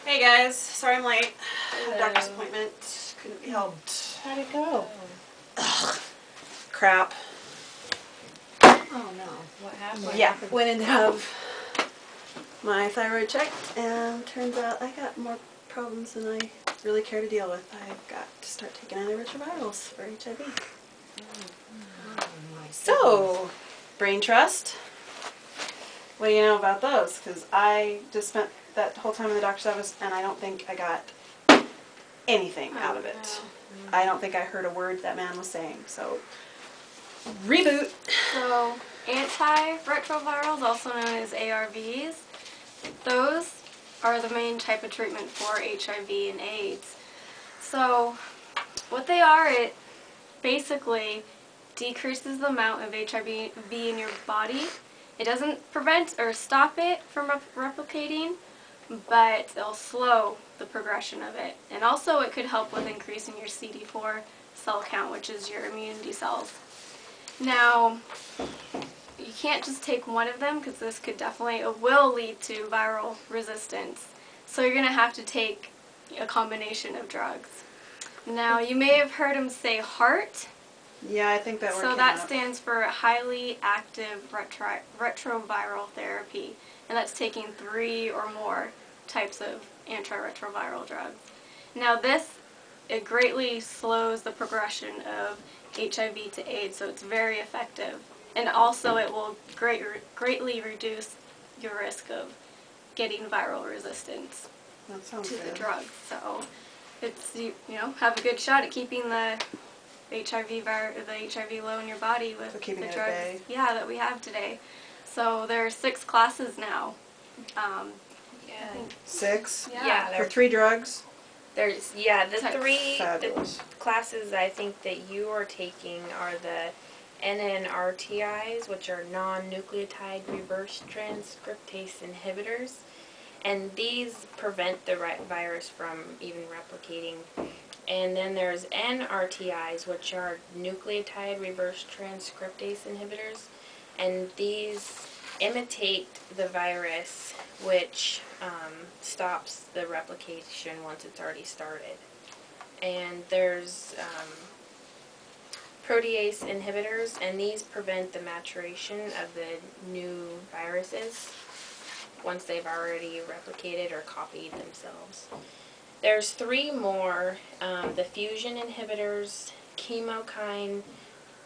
Hey guys, sorry I'm late. Hello. Doctor's appointment. Couldn't be helped. How'd it go? Ugh. Crap. Oh no. What happened? Yeah, went in to have my thyroid checked, and turns out I got more problems than I really care to deal with. I've got to start taking antiretrovirals for HIV. So, brain trust. What do you know about those? Because I just spent that whole time in the doctor's office and I don't think I got anything out of it. I don't think I heard a word that man was saying. So, reboot. So, antiretrovirals, also known as ARVs, those are the main type of treatment for HIV and AIDS. So, what they are, it basically decreases the amount of HIV in your body. It doesn't prevent or stop it from replicating, but it'll slow the progression of it. And also it could help with increasing your CD4 cell count, which is your immunity cells. Now, you can't just take one of them because this could it will lead to viral resistance. So you're going to have to take a combination of drugs. Now, you may have heard him say HAART. Yeah, I think that word So came that up. stands for highly active retroviral therapy, and that's taking 3 or more types of antiretroviral drugs. Now it greatly slows the progression of HIV to AIDS, so it's very effective. And also it will greatly reduce your risk of getting viral resistance That sounds to good. the drug. So it's, you know, have a good shot at keeping the HIV low in your body with keeping the it at drugs, bay. yeah, that we have today. So there are 6 classes now. Yeah. 6? Yeah. For 3 drugs? The Fabulous. classes I think that you are taking are the NNRTIs, which are non-nucleotide reverse transcriptase inhibitors, and these prevent the virus from even replicating. And then there's NRTIs, which are nucleotide reverse transcriptase inhibitors, and these imitate the virus, which stops the replication once it's already started. And there's protease inhibitors, and these prevent the maturation of the new viruses once they've already replicated or copied themselves. There's 3 more, the fusion inhibitors, chemokine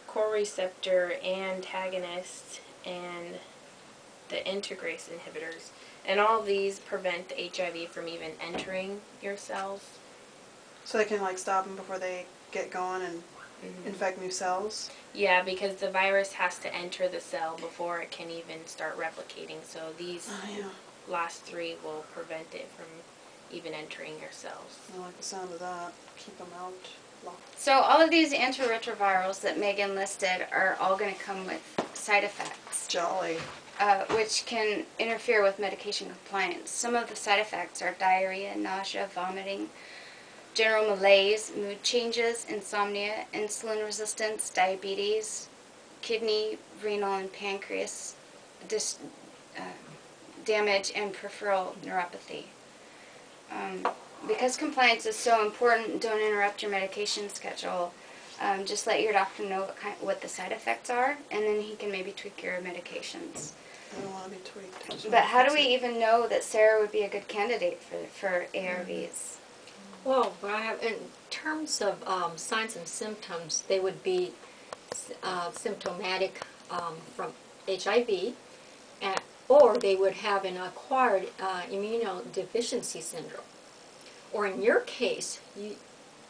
core-receptor antagonists, and the integrase inhibitors. And all these prevent the HIV from even entering your cells. So they can like stop them before they get going and infect new cells? Yeah, because the virus has to enter the cell before it can even start replicating. So these last 3 will prevent it from even entering your cells. I like the sound of that. Keep them out locked. So all of these antiretrovirals that Megan listed are all going to come with side effects. Jolly. Which can interfere with medication compliance. Some of the side effects are diarrhea, nausea, vomiting, general malaise, mood changes, insomnia, insulin resistance, diabetes, kidney, renal, and pancreas damage, and peripheral neuropathy. Because compliance is so important, don't interrupt your medication schedule. Just let your doctor know what the side effects are, and then he can maybe tweak your medications. I don't want to be tweaked. But how do we even know that Sarah would be a good candidate for ARVs? Well, in terms of signs and symptoms, they would be symptomatic from HIV, or they would have an acquired immunodeficiency syndrome. Or in your case,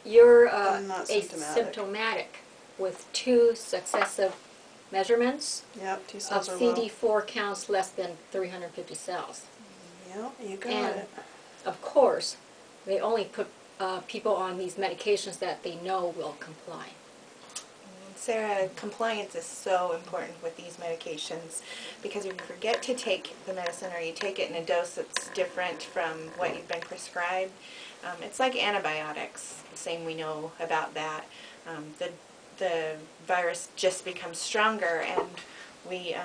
you're asymptomatic with 2 successive measurements of CD4 counts less than 350 cells. Yep, you got it. Of course, they only put people on these medications that they know will comply. Sarah, compliance is so important with these medications because if you forget to take the medicine or you take it in a dose that's different from what you've been prescribed, it's like antibiotics. Same we know about that. The virus just becomes stronger, and we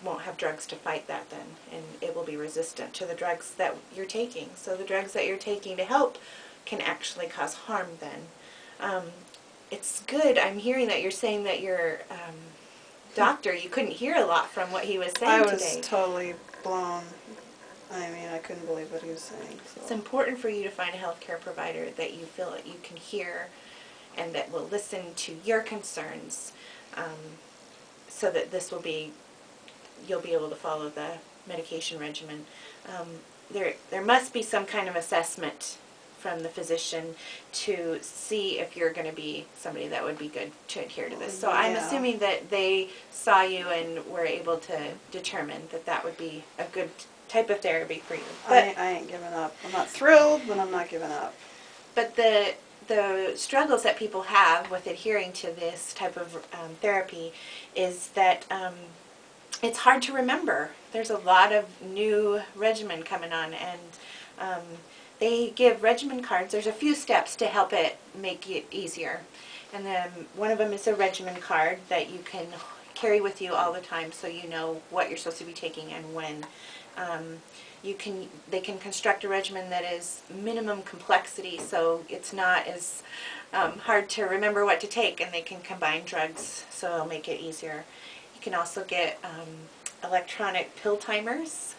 won't have drugs to fight that then, and it will be resistant to the drugs that you're taking. So the drugs that you're taking to help can actually cause harm then. It's good. I'm hearing that you're saying that your doctor, you couldn't hear a lot from what he was saying I was today. totally blown. I mean, I couldn't believe what he was saying. So. It's important for you to find a healthcare provider that you feel that you can hear and that will listen to your concerns, so that this will be, you'll be able to follow the medication regimen. There must be some kind of assessment from the physician to see if you're going to be somebody that would be good to adhere to this. So I'm Yeah. assuming that they saw you and were able to determine that that would be a good type of therapy for you. But I ain't giving up. I'm not thrilled, but I'm not giving up. But the struggles that people have with adhering to this type of therapy is that it's hard to remember. There's a lot of new regimen coming on, and they give regimen cards. There's a few steps to help it make it easier. And then one of them is a regimen card that you can carry with you all the time so you know what you're supposed to be taking and when. They can construct a regimen that is minimum complexity, so it's not as hard to remember what to take, and they can combine drugs, so it'll make it easier. You can also get electronic pill timers,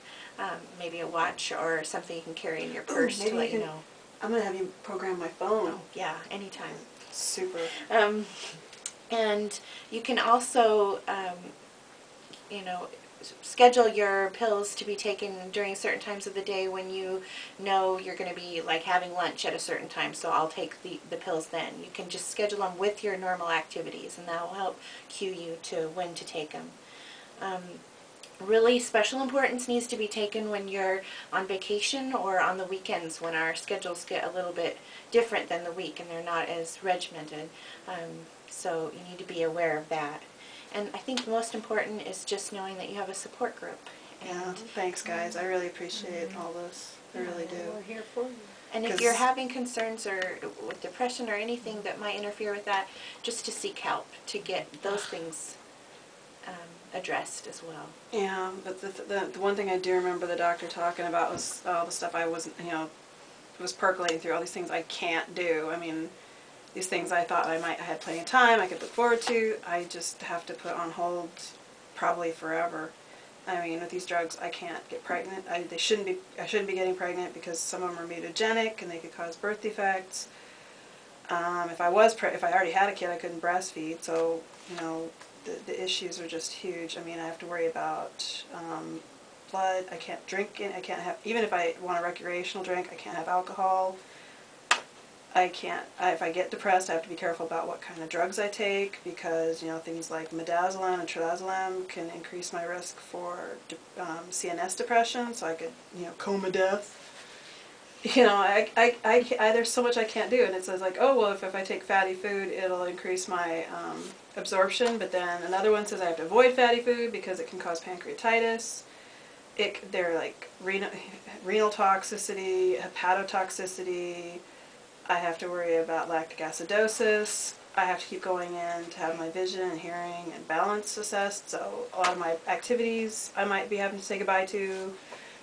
maybe a watch or something you can carry in your purse to let you know. I'm going to have you program my phone. Oh, yeah, anytime. Super. And you can also, schedule your pills to be taken during certain times of the day when you know you're going to be like having lunch at a certain time, so I'll take the pills then. You can just schedule them with your normal activities, and that will help cue you to when to take them. Really special importance needs to be taken when you're on vacation or on the weekends, when our schedules get a little bit different than the week and they're not as regimented. So you need to be aware of that. And I think the most important is just knowing that you have a support group. Yeah, thanks guys. I really appreciate all this. I really do. We're here for you. And if you're having concerns or with depression or anything that might interfere with that, just to seek help to get those things addressed as well. Yeah, but the one thing I do remember the doctor talking about was all the stuff I wasn't, was percolating through, all these things I can't do. I mean, these things I thought I had plenty of time, I could look forward to, I just have to put on hold probably forever. I mean, with these drugs, I can't get pregnant. I shouldn't be getting pregnant because some of them are mutagenic and they could cause birth defects. If I already had a kid, I couldn't breastfeed. So, the issues are just huge. I mean, I have to worry about blood. I can't drink it. I can't have, even if I want a recreational drink, I can't have alcohol. I can't, if I get depressed, I have to be careful about what kind of drugs I take because, things like midazolam and tridazolam can increase my risk for CNS depression, so I could, coma death. There's so much I can't do, and it says like, oh, well, if I take fatty food, it'll increase my absorption, but then another one says I have to avoid fatty food because it can cause pancreatitis. They're like renal toxicity, hepatotoxicity. I have to worry about lactic acidosis. I have to keep going in to have my vision and hearing and balance assessed, so a lot of my activities I might be having to say goodbye to.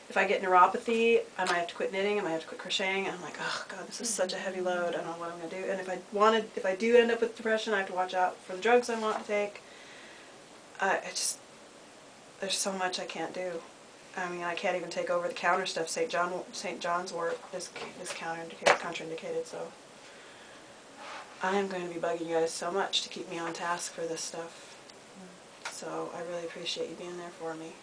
If I get neuropathy, I might have to quit knitting, I might have to quit crocheting, and I'm like, oh god, this is such a heavy load, I don't know what I'm going to do. And if I do end up with depression, I have to watch out for the drugs I want to take. There's so much I can't do. I mean, I can't even take over-the-counter stuff. St. John's wort is contraindicated, so I'm going to be bugging you guys so much to keep me on task for this stuff. So I really appreciate you being there for me.